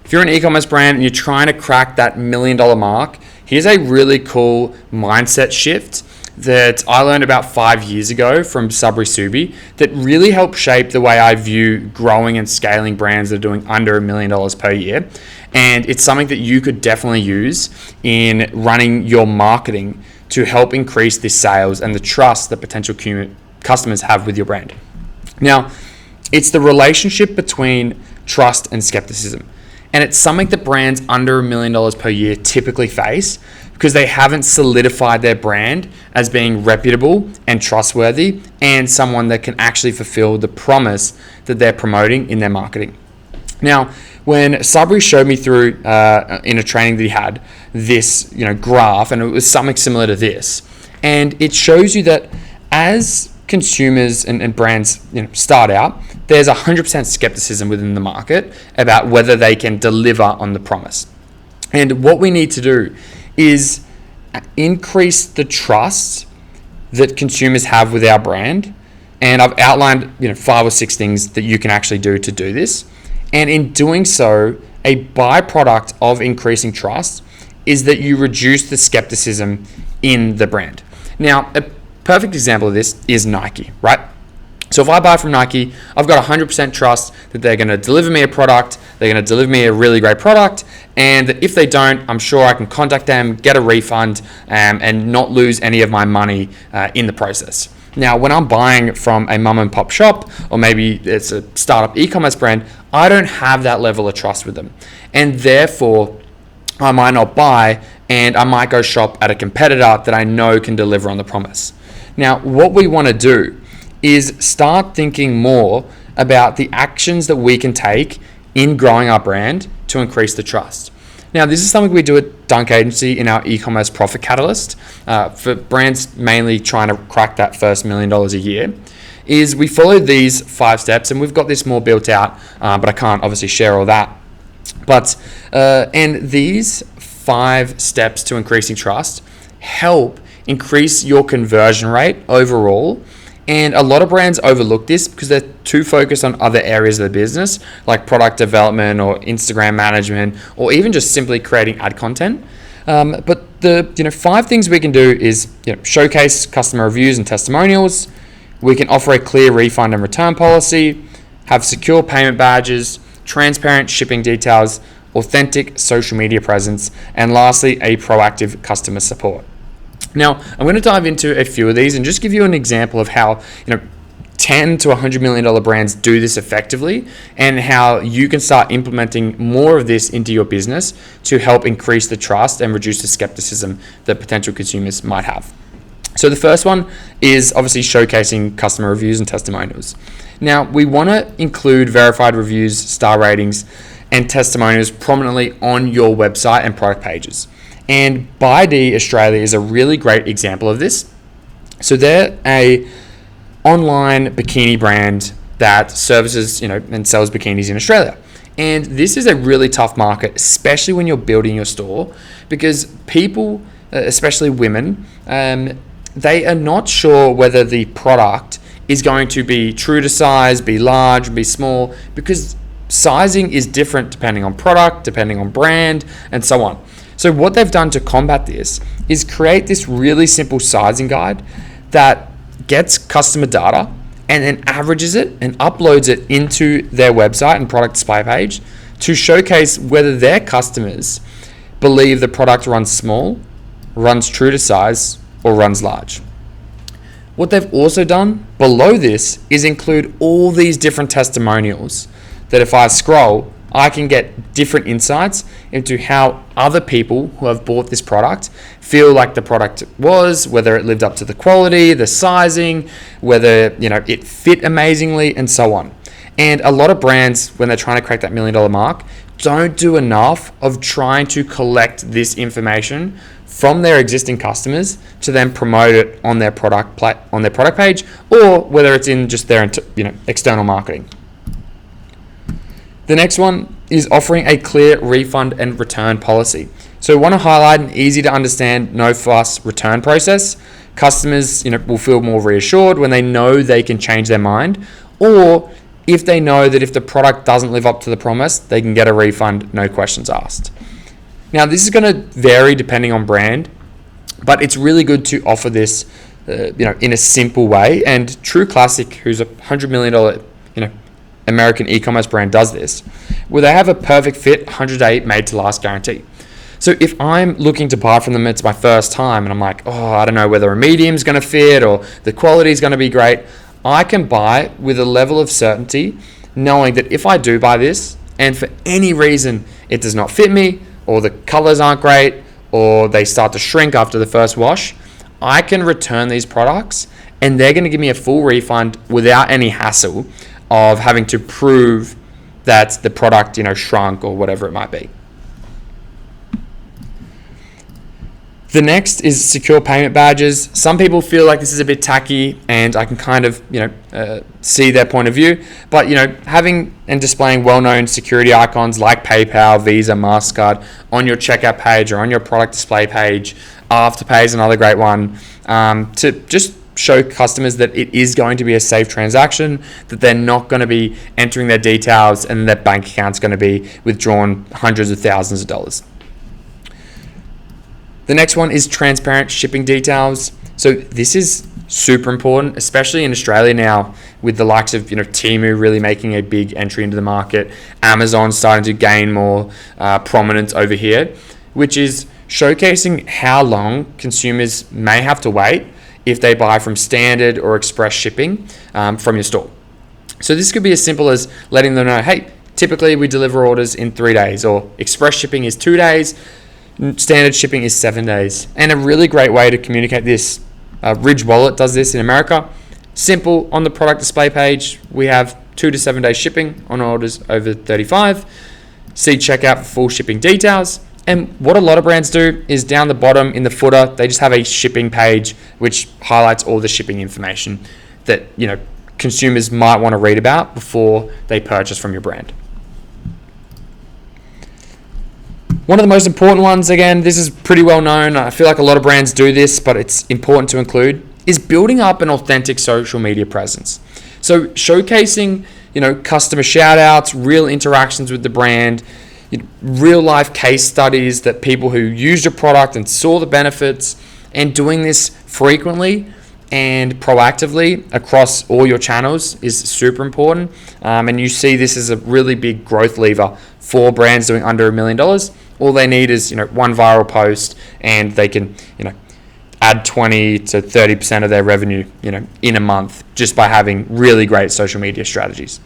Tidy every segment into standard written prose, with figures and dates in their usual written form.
if you're an e-commerce brand and you're trying to crack that $1 million mark, here's a really cool mindset shift that I learned about 5 years ago from Sabri Subi that really helped shape the way I view growing and scaling brands that are doing under $1 million per year. And it's something that you could definitely use in running your marketing to help increase the sales and the trust that potential customers have with your brand. Now, it's the relationship between trust and skepticism. And it's something that brands under $1 million per year typically face because they haven't solidified their brand as being reputable and trustworthy and someone that can actually fulfill the promise that they're promoting in their marketing. Now, when Sabri showed me through in a training that he had this graph, and it was something similar to this, and it shows you that as consumers and brands start out, there's 100% skepticism within the market about whether they can deliver on the promise. And what we need to do is increase the trust that consumers have with our brand. And I've outlined 5 or 6 things that you can actually do to do this. And in doing so, a byproduct of increasing trust is that you reduce the skepticism in the brand. Now, a perfect example of this is Nike, right? So if I buy from Nike, I've got 100% trust that they're going to deliver me a product, they're going to deliver me a really great product, and that if they don't, I'm sure I can contact them, get a refund, and not lose any of my money in the process. Now, when I'm buying from a mom and pop shop, or maybe it's a startup e-commerce brand, I don't have that level of trust with them. And therefore, I might not buy, and I might go shop at a competitor that I know can deliver on the promise. Now, what we want to do is start thinking more about the actions that we can take in growing our brand to increase the trust. Now, this is something we do at Dunk Agency in our e-commerce profit catalyst for brands mainly trying to crack that first $1 million a year. Is we follow these 5 steps, and we've got this more built out, but I can't obviously share all that. But and these 5 steps to increasing trust help increase your conversion rate overall. And a lot of brands overlook this because they're too focused on other areas of the business, like product development or Instagram management, or even just simply creating ad content. But the 5 things we can do is showcase customer reviews and testimonials. We can offer a clear refund and return policy, have secure payment badges, transparent shipping details, authentic social media presence, and lastly, a proactive customer support. Now, I'm going to dive into a few of these and just give you an example of how, $10 to $100 million brands do this effectively, and how you can start implementing more of this into your business to help increase the trust and reduce the skepticism that potential consumers might have. So the first one is obviously showcasing customer reviews and testimonials. Now, we want to include verified reviews, star ratings, and testimonials prominently on your website and product pages. And BuyD Australia is a really great example of this. So they're a online bikini brand that services, and sells bikinis in Australia. And this is a really tough market, especially when you're building your store, because people, especially women, they are not sure whether the product is going to be true to size, be large, be small, because sizing is different depending on product, depending on brand, and so on. So what they've done to combat this is create this really simple sizing guide that gets customer data and then averages it and uploads it into their website and product display page to showcase whether their customers believe the product runs small, runs true to size, or runs large. What they've also done below this is include all these different testimonials that if I scroll, I can get different insights into how other people who have bought this product feel like the product was, whether it lived up to the quality, the sizing, whether it fit amazingly, and so on. And a lot of brands, when they're trying to crack that $1 million mark, don't do enough of trying to collect this information from their existing customers to then promote it on their product page, or whether it's in just their external marketing. The next one is offering a clear refund and return policy. So we want to highlight an easy to understand, no fuss return process. Customers will feel more reassured when they know they can change their mind, or if they know that if the product doesn't live up to the promise, they can get a refund, no questions asked. Now, this is going to vary depending on brand, but it's really good to offer this in a simple way. And True Classic, who's a $100 million American e-commerce brand, does this, where they have a perfect fit 100-day made to last guarantee. So if I'm looking to buy from them, it's my first time, and I'm like, I don't know whether a medium is going to fit or the quality is going to be great, I can buy with a level of certainty, knowing that if I do buy this and for any reason it does not fit me, or the colors aren't great, or they start to shrink after the first wash, I can return these products and they're going to give me a full refund without any hassle of having to prove that the product, shrunk or whatever it might be. The next is secure payment badges. Some people feel like this is a bit tacky, and I can kind of, see their point of view. But, having and displaying well-known security icons like PayPal, Visa, MasterCard on your checkout page or on your product display page, Afterpay is another great one, to just show customers that it is going to be a safe transaction, that they're not going to be entering their details and their bank account's going to be withdrawn hundreds of thousands of dollars. The next one is transparent shipping details. So this is super important, especially in Australia now, with the likes of Temu really making a big entry into the market, Amazon starting to gain more prominence over here, which is showcasing how long consumers may have to wait if they buy from standard or express shipping from your store. So this could be as simple as letting them know, hey, typically we deliver orders in 3 days, or express shipping is 2 days, standard shipping is 7 days. And a really great way to communicate this, Ridge Wallet does this in America. Simple, on the product display page, we have 2 to 7 days shipping on orders over 35. See checkout for full shipping details. And what a lot of brands do is down the bottom in the footer, they just have a shipping page which highlights all the shipping information that consumers might want to read about before they purchase from your brand. One of the most important ones, again, this is pretty well known. I feel like a lot of brands do this, but it's important to include, is building up an authentic social media presence. So showcasing, customer shout outs, real interactions with the brand, real life case studies that people who used your product and saw the benefits, and doing this frequently and proactively across all your channels is super important. And you see this as a really big growth lever for brands doing under $1 million. All they need is one viral post, and they can add 20 to 30% of their revenue in a month just by having really great social media strategies.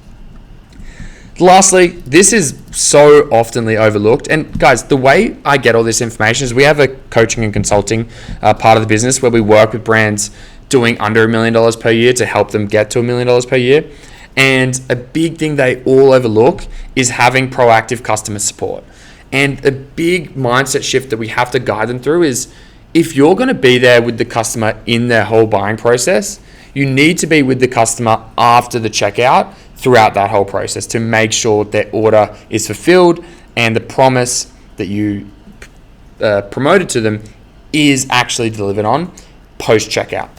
Lastly, this is so oftenly overlooked. And guys, the way I get all this information is we have a coaching and consulting part of the business where we work with brands doing under $1 million per year to help them get to $1 million per year. And a big thing they all overlook is having proactive customer support. And a big mindset shift that we have to guide them through is, if you're going to be there with the customer in their whole buying process, you need to be with the customer after the checkout throughout that whole process to make sure their order is fulfilled and the promise that you promoted to them is actually delivered on post-checkout.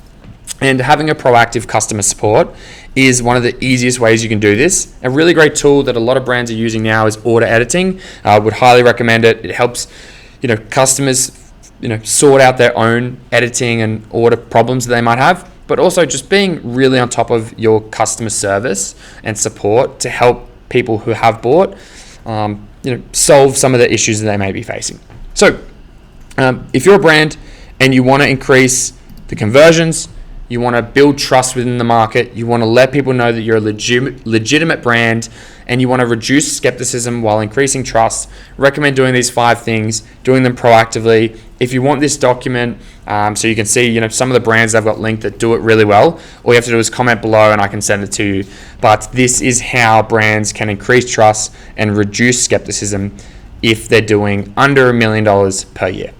And having a proactive customer support is one of the easiest ways you can do this. A really great tool that a lot of brands are using now is order editing. I would highly recommend it. It helps customers sort out their own editing and order problems that they might have, but also just being really on top of your customer service and support to help people who have bought solve some of the issues that they may be facing. So if you're a brand and you want to increase the conversions, you want to build trust within the market, you want to let people know that you're a legitimate brand, and you want to reduce skepticism while increasing trust, recommend doing these 5 things, doing them proactively. If you want this document, so you can see some of the brands I've got linked that do it really well, all you have to do is comment below and I can send it to you. But this is how brands can increase trust and reduce skepticism if they're doing under $1 million per year.